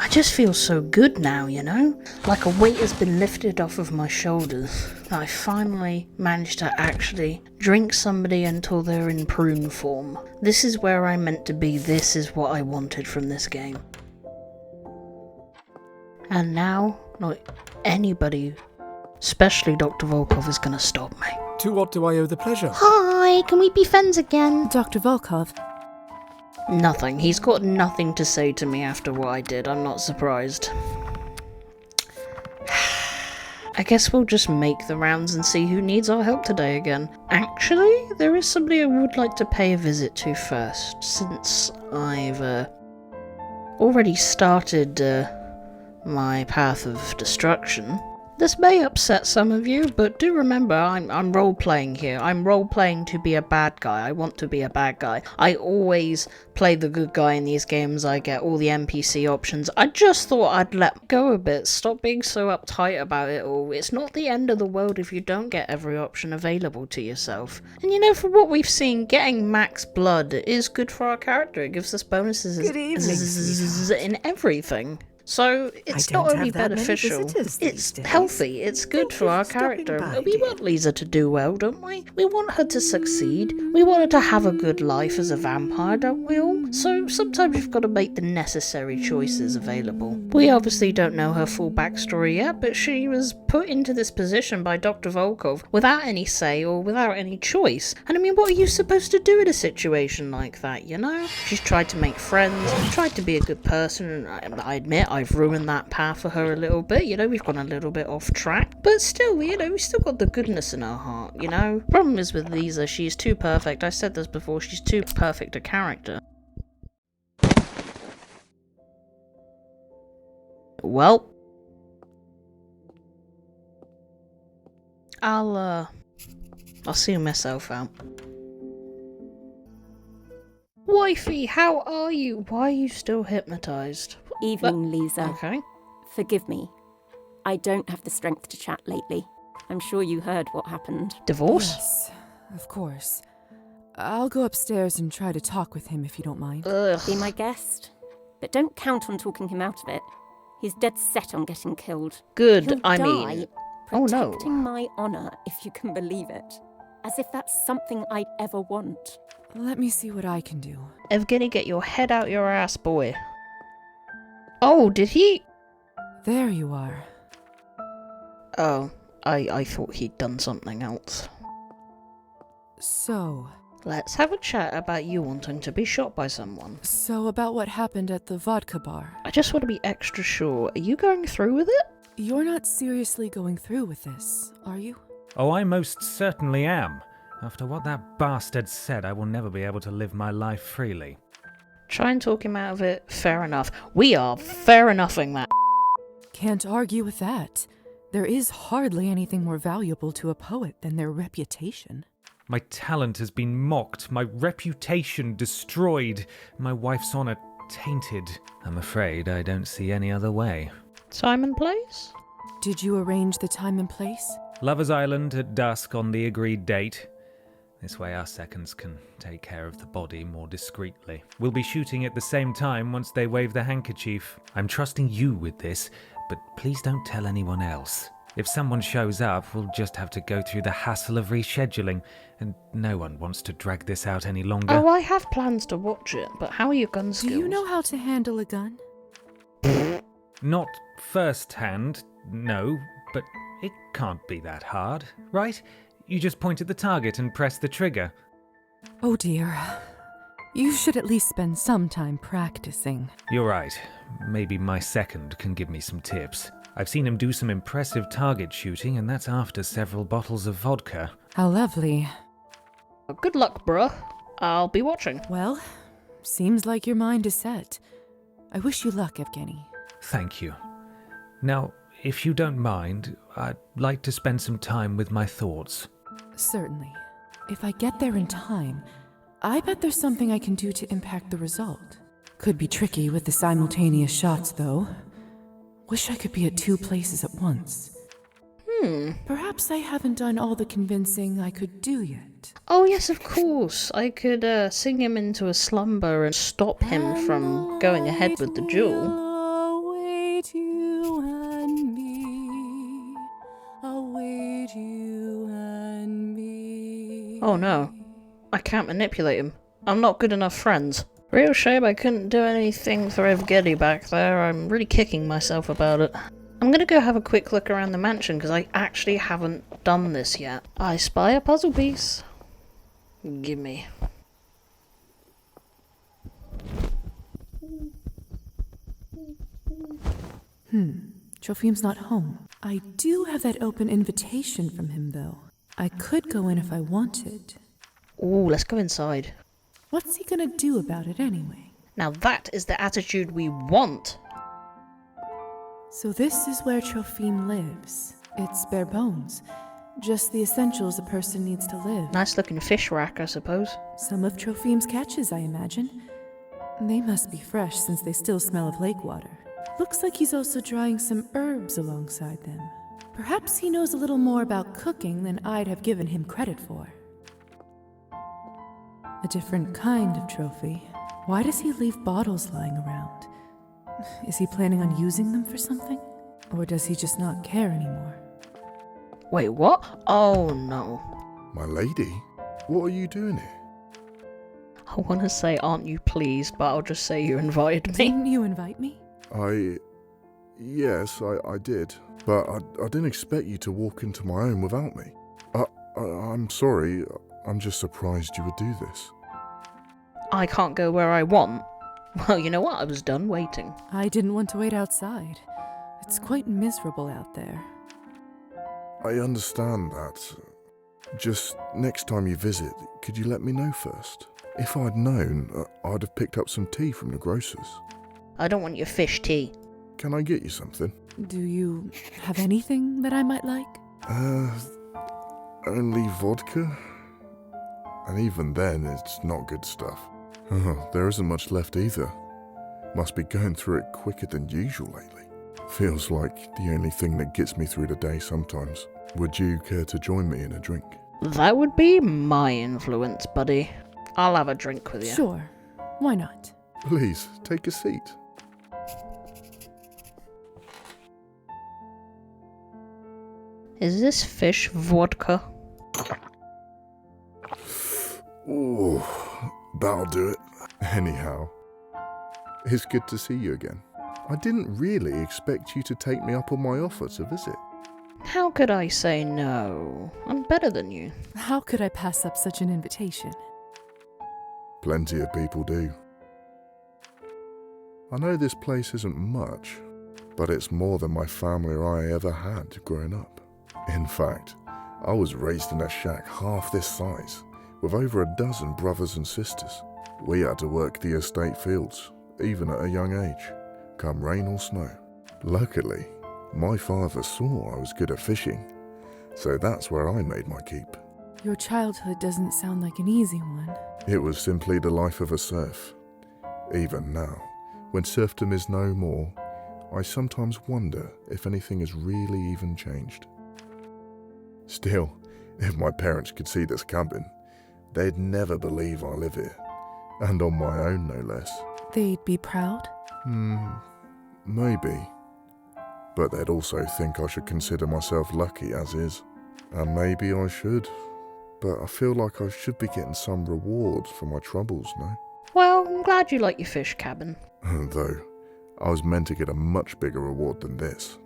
I just feel so good now, you know? Like a weight has been lifted off of my shoulders. I finally managed to actually drink somebody until they're in prune form. This is where I'm meant to be. This is what I wanted from this game. And now, not anybody, especially Dr. Volkov, is gonna stop me. To what do I owe the pleasure? Hi, can we be friends again? Dr. Volkov. Nothing. He's got nothing to say to me after what I did. I'm not surprised. I guess we'll just make the rounds and see who needs our help today again. Actually, there is somebody I would like to pay a visit to first, since I've already started my path of destruction. This may upset some of you, but do remember, I'm role-playing here. I'm role-playing to be a bad guy. I want to be a bad guy. I always play the good guy in these games. I get all the NPC options. I just thought I'd let go a bit. Stop being so uptight about it all. It's not the end of the world if you don't get every option available to yourself. And you know, from what we've seen, getting max blood is good for our character. It gives us bonuses Good evening, in everything. So it's not only beneficial, it's healthy, it's good for our character. We want Lisa to do well, don't we? We want her to succeed. We want her to have a good life as a vampire, don't we all? So sometimes you've got to make the necessary choices available. We obviously don't know her full backstory yet, but she was put into this position by Dr. Volkov without any say or without any choice. And I mean, what are you supposed to do in a situation like that, you know? She's tried to make friends, tried to be a good person, and I admit I've ruined that path for her a little bit, you know, we've gone a little bit off track, but still, you know, we've still got the goodness in our heart, you know. Problem is with Lisa, she's too perfect. I said this before, she's too perfect a character. Well, I'll see myself out. Wifey, how are you? Why are you still hypnotized? Evening, Lisa. Okay. Forgive me. I don't have the strength to chat lately. I'm sure you heard what happened. Divorce? Yes, of course. I'll go upstairs and try to talk with him if you don't mind. Ugh. Be my guest. But don't count on talking him out of it. He's dead set on getting killed. Good, He'll I die mean... Oh no. protecting my honour, if you can believe it. As if that's something I'd ever want. Let me see what I can do. Evgeny, get your head out your ass, boy. Oh, did he? There you are. Oh, I thought he'd done something else. So Let's have a chat about you wanting to be shot by someone. about what happened at the vodka bar. I just want to be extra sure. Are you going through with it? You're not seriously going through with this, are you? Oh, I most certainly am. After what that bastard said, I will never be able to live my life freely. Try and talk him out of it. Fair enough. We are fair enoughing that. Can't argue with that. There is hardly anything more valuable to a poet than their reputation. My talent has been mocked, my reputation destroyed, my wife's honor tainted. I'm afraid I don't see any other way. Simon Place? Did you arrange the time and place? Lover's Island at dusk on the agreed date. This way our seconds can take care of the body more discreetly. We'll be shooting at the same time once they wave the handkerchief. I'm trusting you with this, but please don't tell anyone else. If someone shows up, we'll just have to go through the hassle of rescheduling, and no one wants to drag this out any longer. Oh, I have plans to watch it, but how are your gun skills? Do you know how to handle a gun? Not first-hand, no, but it can't be that hard, right? You just point at the target and press the trigger. Oh dear. You should at least spend some time practicing. You're right. Maybe my second can give me some tips. I've seen him do some impressive target shooting, and that's after several bottles of vodka. How lovely. Good luck, bruh. I'll be watching. Well, seems like your mind is set. I wish you luck, Evgeny. Thank you. Now, if you don't mind, I'd like to spend some time with my thoughts. Certainly. If I get there in time, I bet there's something I can do to impact the result. Could be tricky with the simultaneous shots, though. Wish I could be at two places at once. Perhaps I haven't done all the convincing I could do yet. Oh yes, of course. I could sing him into a slumber and stop him from going ahead with the duel. Oh no, I can't manipulate him. I'm not good enough friends. Real shame I couldn't do anything for Evgeny back there. I'm really kicking myself about it. I'm gonna go have a quick look around the mansion because I actually haven't done this yet. I spy a puzzle piece. Gimme. Trofim's not home. I do have that open invitation from him, though. I could go in if I wanted. Ooh, let's go inside. What's he gonna do about it anyway? Now that is the attitude we want. So this is where Trofim lives. It's bare bones. Just the essentials a person needs to live. Nice looking fish rack, I suppose. Some of Trofim's catches, I imagine. They must be fresh since they still smell of lake water. Looks like he's also drying some herbs alongside them. Perhaps he knows a little more about cooking than I'd have given him credit for. A different kind of trophy. Why does he leave bottles lying around? Is he planning on using them for something? Or does he just not care anymore? Wait, what? Oh no. My lady? What are you doing here? I want to say aren't you pleased, but I'll just say you invited me. Didn't you invite me? Yes, I did. But I didn't expect you to walk into my home without me. I'm sorry. I'm just surprised you would do this. I can't go where I want. Well, you know what? I was done waiting. I didn't want to wait outside. It's quite miserable out there. I understand that. Just next time you visit, could you let me know first? If I'd known, I'd have picked up some tea from the grocer's. I don't want your fish tea. Can I get you something? Do you have anything that I might like? Only vodka? And even then, it's not good stuff. There isn't much left either. Must be going through it quicker than usual lately. Feels like the only thing that gets me through the day sometimes. Would you care to join me in a drink? That would be my influence, buddy. I'll have a drink with you. Sure. Why not? Please, take a seat. Is this fish vodka? Ooh, that'll do it. Anyhow, it's good to see you again. I didn't really expect you to take me up on my offer to visit. How could I say no? I'm better than you. How could I pass up such an invitation? Plenty of people do. I know this place isn't much, but it's more than my family or I ever had growing up. In fact, I was raised in a shack half this size, with over a dozen brothers and sisters. We had to work the estate fields, even at a young age, come rain or snow. Luckily, my father saw I was good at fishing, so that's where I made my keep. Your childhood doesn't sound like an easy one. It was simply the life of a serf. Even now, when serfdom is no more, I sometimes wonder if anything has really even changed. Still, if my parents could see this cabin, they'd never believe I live here. And on my own, no less. They'd be proud? Maybe. But they'd also think I should consider myself lucky as is. And maybe I should. But I feel like I should be getting some reward for my troubles, no? Well, I'm glad you like your fish cabin. Though, I was meant to get a much bigger reward than this.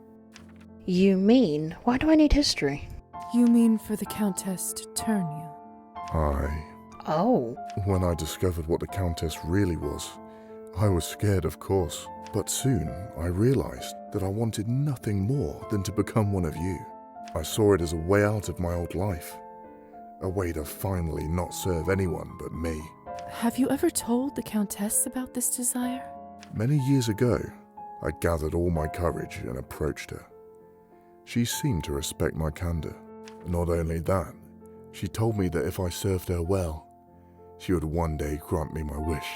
You mean? Why do I need history? You mean for the Countess to turn you? Oh. When I discovered what the Countess really was, I was scared, of course. But soon, I realized that I wanted nothing more than to become one of you. I saw it as a way out of my old life. A way to finally not serve anyone but me. Have you ever told the Countess about this desire? Many years ago, I gathered all my courage and approached her. She seemed to respect my candor. Not only that, she told me that if I served her well, she would one day grant me my wish.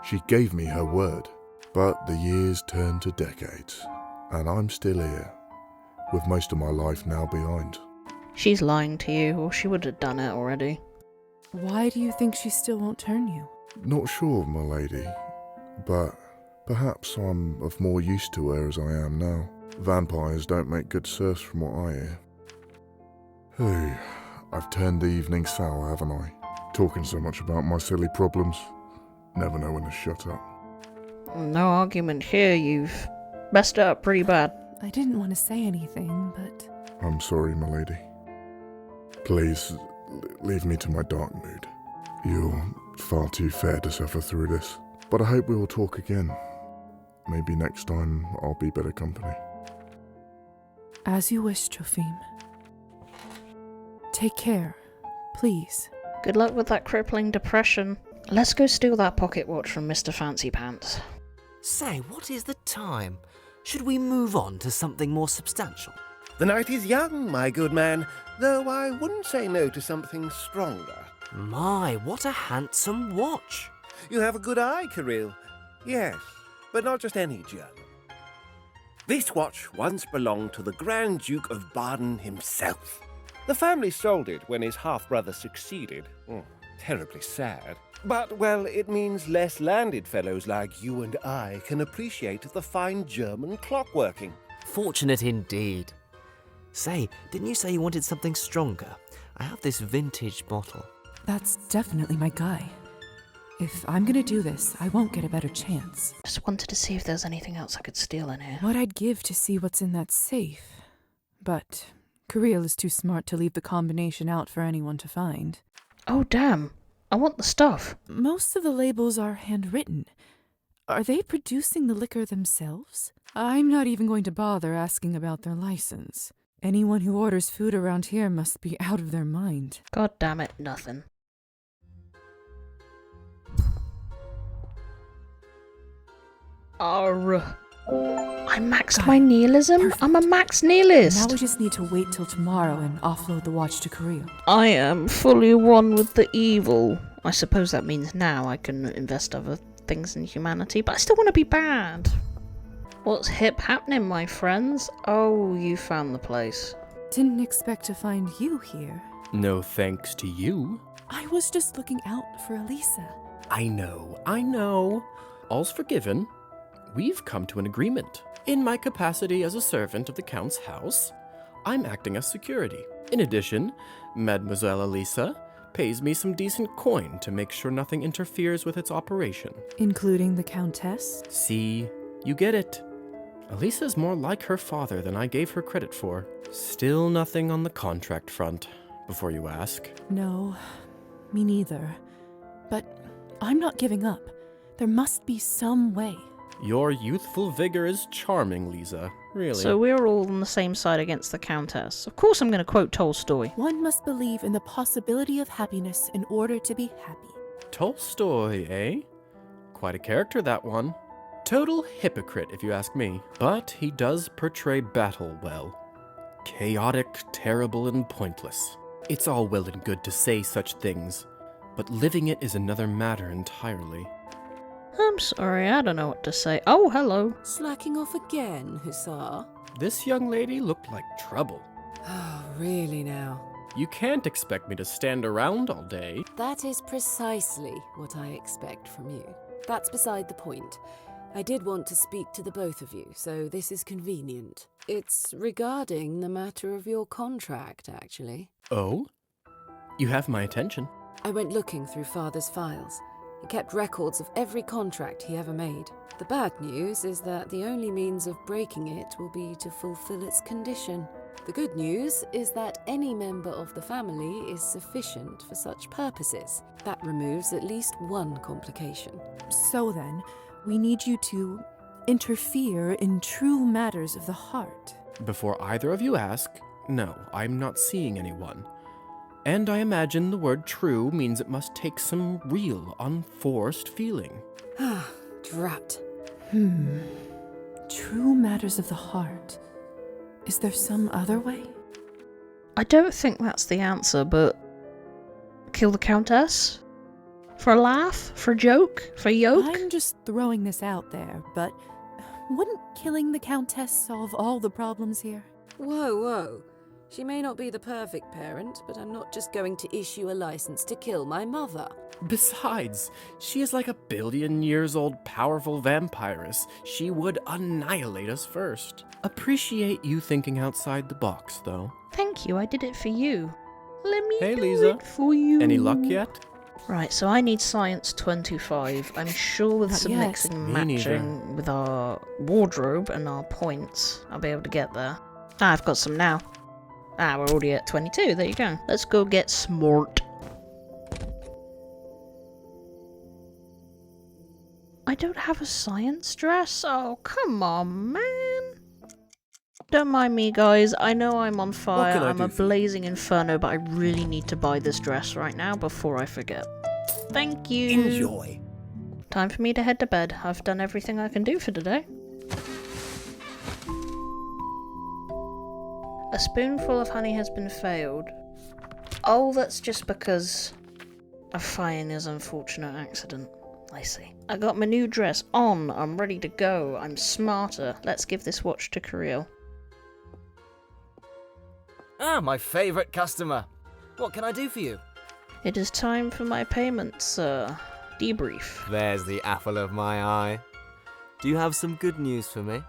She gave me her word, but the years turned to decades, and I'm still here, with most of my life now behind. She's lying to you, or she would have done it already. Why do you think she still won't turn you? Not sure, my lady, but perhaps I'm of more use to her as I am now. Vampires don't make good serfs from what I hear. I've turned the evening sour, haven't I? Talking so much about my silly problems. Never know when to shut up. No argument here, you've messed it up pretty bad. I didn't want to say anything, but... I'm sorry, milady. Please, leave me to my dark mood. You're far too fair to suffer through this. But I hope we will talk again. Maybe next time I'll be better company. As you wish, Trofim. Take care, please. Good luck with that crippling depression. Let's go steal that pocket watch from Mr. Fancy Pants. Say, what is the time? Should we move on to something more substantial? The night is young, my good man, though I wouldn't say no to something stronger. My, what a handsome watch. You have a good eye, Kirill. Yes, but not just any gem. This watch once belonged to the Grand Duke of Baden himself. The family sold it when his half-brother succeeded. Terribly sad. But, well, it means less landed fellows like you and I can appreciate the fine German clockworking. Fortunate indeed. Say, didn't you say you wanted something stronger? I have this vintage bottle. That's definitely my guy. If I'm gonna do this, I won't get a better chance. Just wanted to see if there's anything else I could steal in here. What I'd give to see what's in that safe. But Kirill is too smart to leave the combination out for anyone to find. Oh, damn. I want the stuff. Most of the labels are handwritten. Are they producing the liquor themselves? I'm not even going to bother asking about their license. Anyone who orders food around here must be out of their mind. God damn it, nothing. Arr. I maxed my nihilism? Perfect. I'm a max nihilist. Now we just need to wait till tomorrow and offload the watch to Kirill. I am fully one with the evil. I suppose that means now I can invest other things in humanity, but I still want to be bad. What's hip happening, my friends? Oh, you found the place. Didn't expect to find you here. No thanks to you. I was just looking out for Elisa. I know. All's forgiven. We've come to an agreement. In my capacity as a servant of the Count's house, I'm acting as security. In addition, Mademoiselle Elisa pays me some decent coin to make sure nothing interferes with its operation. Including the Countess? See, you get it. Elisa's more like her father than I gave her credit for. Still nothing on the contract front, before you ask. No, me neither. But I'm not giving up. There must be some way. Your youthful vigor is charming, Lisa. Really. So we're all on the same side against the Countess. Of course I'm going to quote Tolstoy. One must believe in the possibility of happiness in order to be happy. Tolstoy, eh? Quite a character, that one. Total hypocrite, if you ask me. But he does portray battle well. Chaotic, terrible, and pointless. It's all well and good to say such things, but living it is another matter entirely. I'm sorry, I don't know what to say. Oh, hello. Slacking off again, Hussar? This young lady looked like trouble. Oh, really now? You can't expect me to stand around all day. That is precisely what I expect from you. That's beside the point. I did want to speak to the both of you, so this is convenient. It's regarding the matter of your contract, actually. Oh? You have my attention. I went looking through Father's files. He kept records of every contract he ever made. The bad news is that the only means of breaking it will be to fulfill its condition. The good news is that any member of the family is sufficient for such purposes. That removes at least one complication. So then, we need you to interfere in true matters of the heart. Before either of you ask, no, I'm not seeing anyone. And I imagine the word true means it must take some real, unforced feeling. Ah, drat. True matters of the heart. Is there some other way? I don't think that's the answer, but... Kill the Countess? For a laugh? For a joke? For a yoke? I'm just throwing this out there, but wouldn't killing the Countess solve all the problems here? Whoa. She may not be the perfect parent, but I'm not just going to issue a license to kill my mother. Besides, she is like a billion-years-old powerful vampiress. She would annihilate us first. Appreciate you thinking outside the box, though. Thank you, I did it for you. Let me Hey, do Lisa. it for you. Any luck yet? Right, so I need science 25. I'm sure with Not some yet. mixing and Me matching neither. with our wardrobe and our points, I'll be able to get there. Ah, I've got some now. Ah, we're already at 22. There you go. Let's go get smart. I don't have a science dress? Oh, come on, man. Don't mind me, guys. I know I'm on fire. can I I'm a do for you? blazing inferno, but I really need to buy this dress right now before I forget. Thank you. Enjoy. Time for me to head to bed. I've done everything I can do for today. A spoonful of honey has been failed. Oh, that's just because of Fire's unfortunate accident. I see. I got my new dress on. I'm ready to go. I'm smarter. Let's give this watch to Kirill. Ah, my favourite customer. What can I do for you? It is time for my payment, sir. Debrief. There's the apple of my eye. Do you have some good news for me?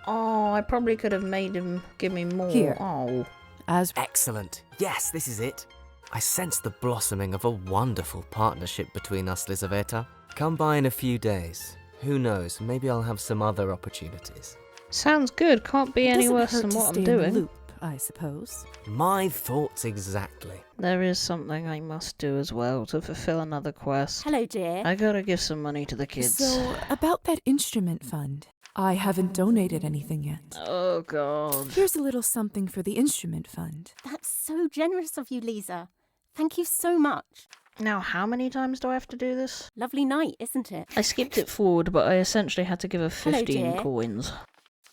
Oh, I probably could have made him give me more. Here. Oh. As Excellent. Yes, this is it. I sense the blossoming of a wonderful partnership between us, Lizaveta. Come by in a few days. Who knows, maybe I'll have some other opportunities. Sounds good. Can't be any doesn't worse hurt than to what stay I'm in the doing. loop, I suppose. My thoughts exactly. There is something I must do as well to fulfill another quest. Hello, dear. I gotta give some money to the kids. So, about that instrument fund. I haven't donated anything yet. Oh, God. Here's a little something for the instrument fund. That's so generous of you, Lisa. Thank you so much. Now, how many times do I have to do this? Lovely night, isn't it? I skipped it forward, but I essentially had to give her Hello, 15 dear. coins.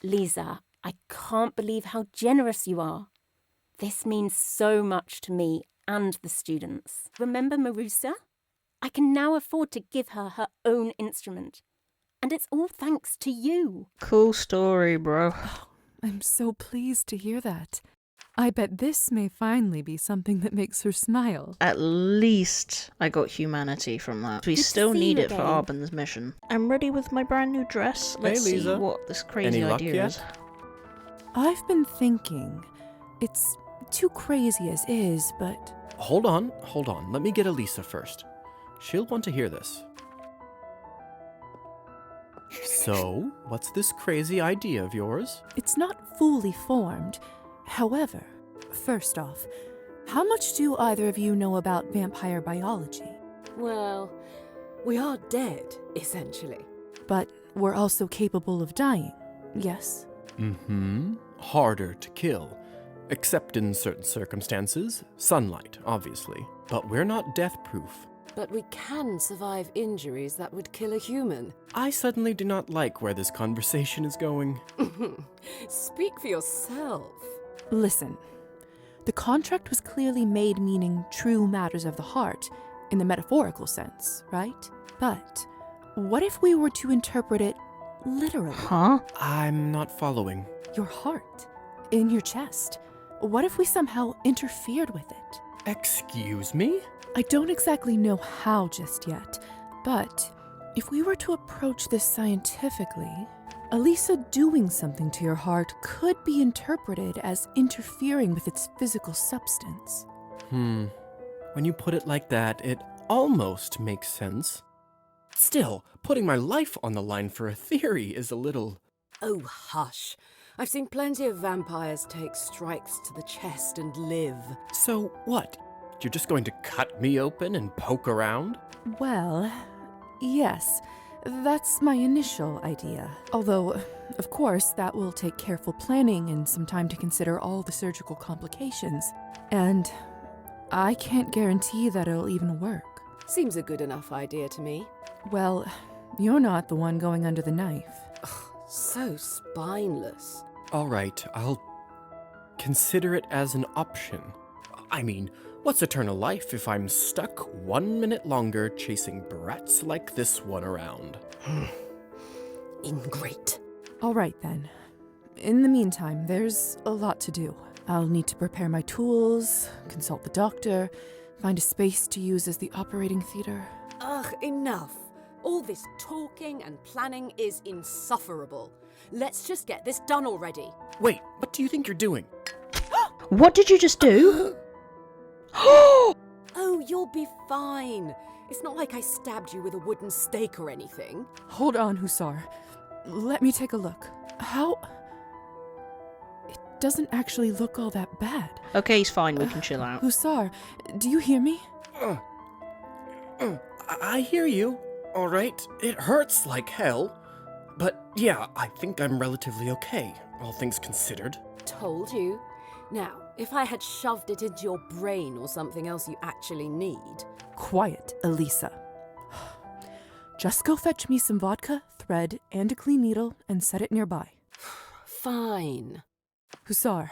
Lisa, I can't believe how generous you are. This means so much to me and the students. Remember Marusa? I can now afford to give her her own instrument. And it's all thanks to you. Cool story, bro. I'm so pleased to hear that. I bet this may finally be something that makes her smile. At least I got humanity from that. We Good to still see need you it for again. Arbon's mission. I'm ready with my brand new dress. Let's see Lisa. what this crazy Any luck idea yet? is. I've been thinking. It's too crazy as is, but Hold on. Let me get Elisa first. She'll want to hear this. So, what's this crazy idea of yours? it's not fully formed. However, first off, how much do either of you know about vampire biology? Well, we are dead, essentially. But we're also capable of dying, yes? Mm-hmm. Harder to kill. Except in certain circumstances. Sunlight, obviously. But we're not death-proof. But we can survive injuries that would kill a human. I suddenly do not like where this conversation is going. Speak for yourself. Listen, the contract was clearly made meaning true matters of the heart, in the metaphorical sense, right? But what if we were to interpret it literally? Huh? I'm not following. Your heart, in your chest. What if we somehow interfered with it? Excuse me? I don't exactly know how just yet, but if we were to approach this scientifically, Elisa doing something to your heart could be interpreted as interfering with its physical substance. When you put it like that, it almost makes sense. Still, putting my life on the line for a theory is a little... Oh, hush. I've seen plenty of vampires take strikes to the chest and live. So what? You're just going to cut me open and poke around? Well, yes, that's my initial idea. Although, of course, that will take careful planning and some time to consider all the surgical complications. And I can't guarantee that it'll even work. Seems a good enough idea to me. Well, you're not the one going under the knife. So spineless. All right, I'll consider it as an option. I mean, what's eternal life if I'm stuck 1 minute longer chasing brats like this one around? Ingrate. All right, then. In the meantime, there's a lot to do. I'll need to prepare my tools, consult the doctor, find a space to use as the operating theater. Ugh, enough. All this talking and planning is insufferable. Let's just get this done already. Wait, what do you think you're doing? What did you just do? Oh, you'll be fine. It's not like I stabbed you with a wooden stake or anything. Hold on, Hussar. Let me take a look. How? It doesn't actually look all that bad. Okay, he's fine. We can chill out. Hussar, do you hear me? I hear you. All right. It hurts like hell. But yeah, I think I'm relatively okay, all things considered. Told you. Now, if I had shoved it into your brain or something else you actually need. Quiet, Elisa. Just go fetch me some vodka, thread, and a clean needle and set it nearby. Fine. Hussar,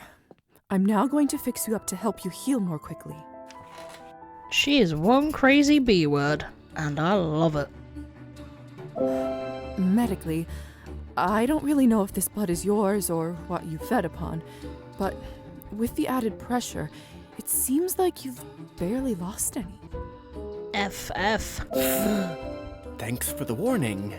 I'm now going to fix you up to help you heal more quickly. She is one crazy B-word, and I love it. Medically, I don't really know if this blood is yours or what you fed upon, but with the added pressure, it seems like you've barely lost any. FF. Thanks for the warning.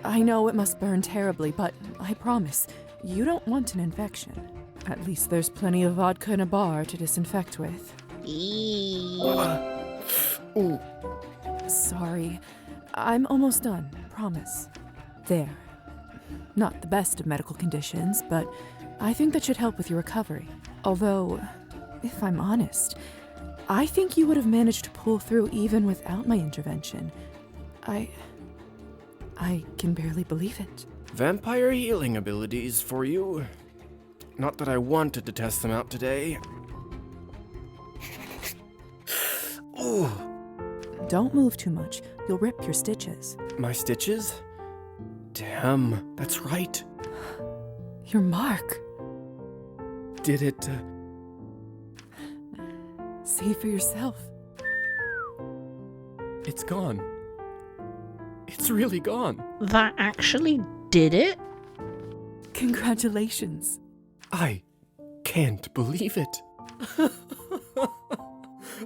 I know it must burn terribly, but I promise, you don't want an infection. At least there's plenty of vodka in a bar to disinfect with. Ooh. Sorry, I'm almost done, promise. There. Not the best of medical conditions, but I think that should help with your recovery. Although, if I'm honest, I think you would have managed to pull through even without my intervention. I can barely believe it. Vampire healing abilities for you. Not that I wanted to test them out today. Ooh. Don't move too much. You'll rip your stitches. My stitches? Damn, that's right. Your mark. Did it... See for yourself. It's gone. It's really gone. That actually did it? Congratulations. I can't believe it.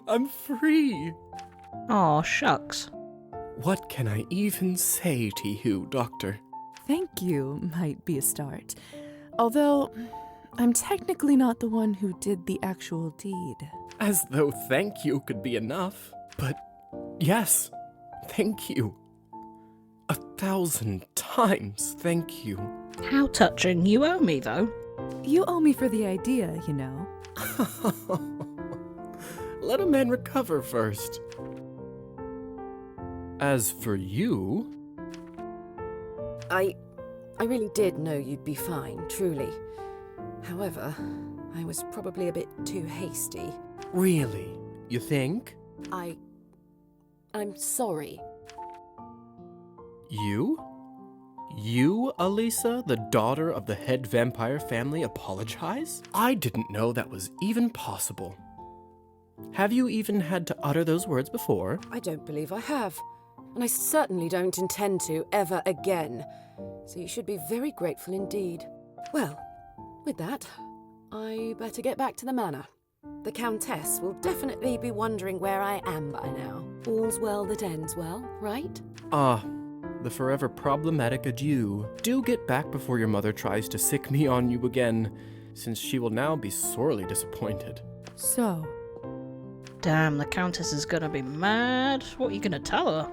I'm free. Aw, shucks. What can I even say to you, Doctor? Thank you might be a start. Although, I'm technically not the one who did the actual deed. As though thank you could be enough. But yes, thank you. 1,000 times thank you. How touching. You owe me, though. You owe me for the idea, you know. Let a man recover first. As for you... I really did know you'd be fine, truly. However, I was probably a bit too hasty. Really? You think? I'm sorry. You? You, Elisa, the daughter of the head vampire family, apologize? I didn't know that was even possible. Have you even had to utter those words before? I don't believe I have. And I certainly don't intend to ever again. So you should be very grateful indeed. Well, with that, I better get back to the manor. The Countess will definitely be wondering where I am by now. All's well that ends well, right? The forever problematic adieu. Do get back before your mother tries to sick me on you again, since she will now be sorely disappointed. So, Damn, the Countess is gonna be mad. What are you gonna tell her?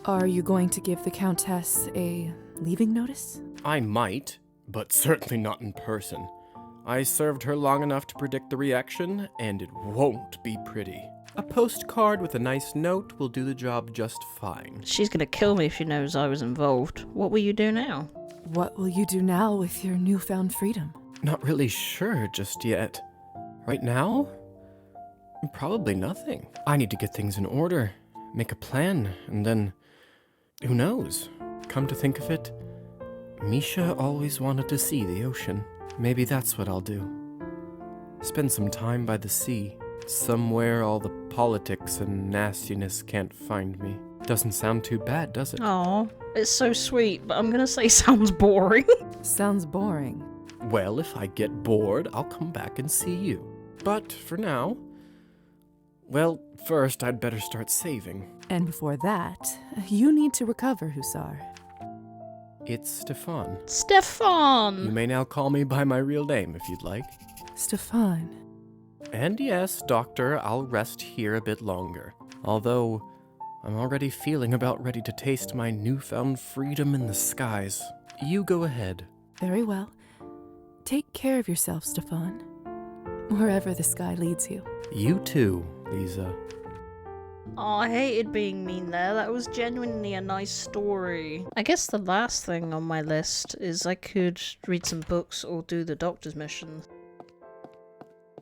are you going to give the Countess a leaving notice? I might, but certainly not in person. I served her long enough to predict the reaction, and it won't be pretty. A postcard with a nice note will do the job just fine. She's gonna kill me if she knows I was involved. What will you do now? What will you do now with your newfound freedom? Not really sure just yet. Right now? Probably nothing. I need to get things in order, make a plan, and then... who knows? Come to think of it, Misha always wanted to see the ocean. Maybe that's what I'll do. Spend some time by the sea, somewhere all the politics and nastiness can't find me. Doesn't sound too bad, does it? Aw, it's so sweet, but I'm gonna say sounds boring. Sounds boring. Well, if I get bored, I'll come back and see you. But for now... well, first I'd better start saving. And before that, you need to recover, Hussar. It's Stefan. Stefan! You may now call me by my real name if you'd like. Stefan, And yes, Doctor, I'll rest here a bit longer. Although, I'm already feeling about ready to taste my newfound freedom in the skies. You go ahead. Very well. Take care of yourself, Stefan. Wherever the sky leads you. You too, Lisa. Oh, I hated being mean there. That was genuinely a nice story. I guess the last thing on my list is I could read some books or do the doctor's mission.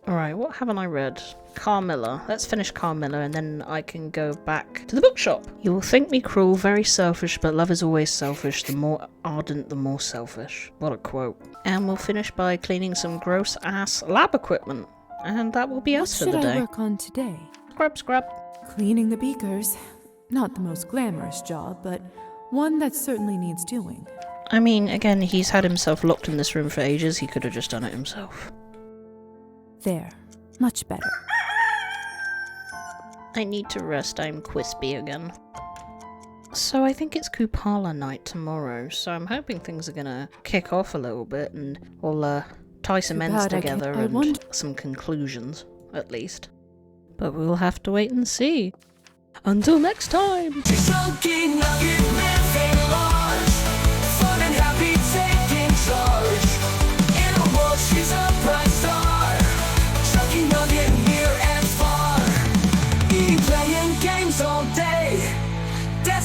Alright, what haven't I read? Carmilla. Let's finish Carmilla and then I can go back to the bookshop. You will think me cruel, very selfish, but love is always selfish. The more ardent, the more selfish. What a quote. And we'll finish by cleaning some gross ass lab equipment. And that will be us for the day. What should I work on today? Scrub, scrub. Cleaning the beakers. Not the most glamorous job, but one that certainly needs doing. I mean, again, he's had himself locked in this room for ages. He could have just done it himself. There. Much better. I need to rest. I'm quispy again. So I think it's Kupala night tomorrow, so I'm hoping things are gonna kick off a little bit and we'll tie some ends together and some conclusions, at least. But we'll have to wait and see. Until next time!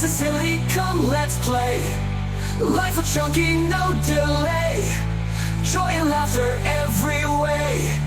Silly, come let's play. Life a chunky, no delay. Joy and laughter every way.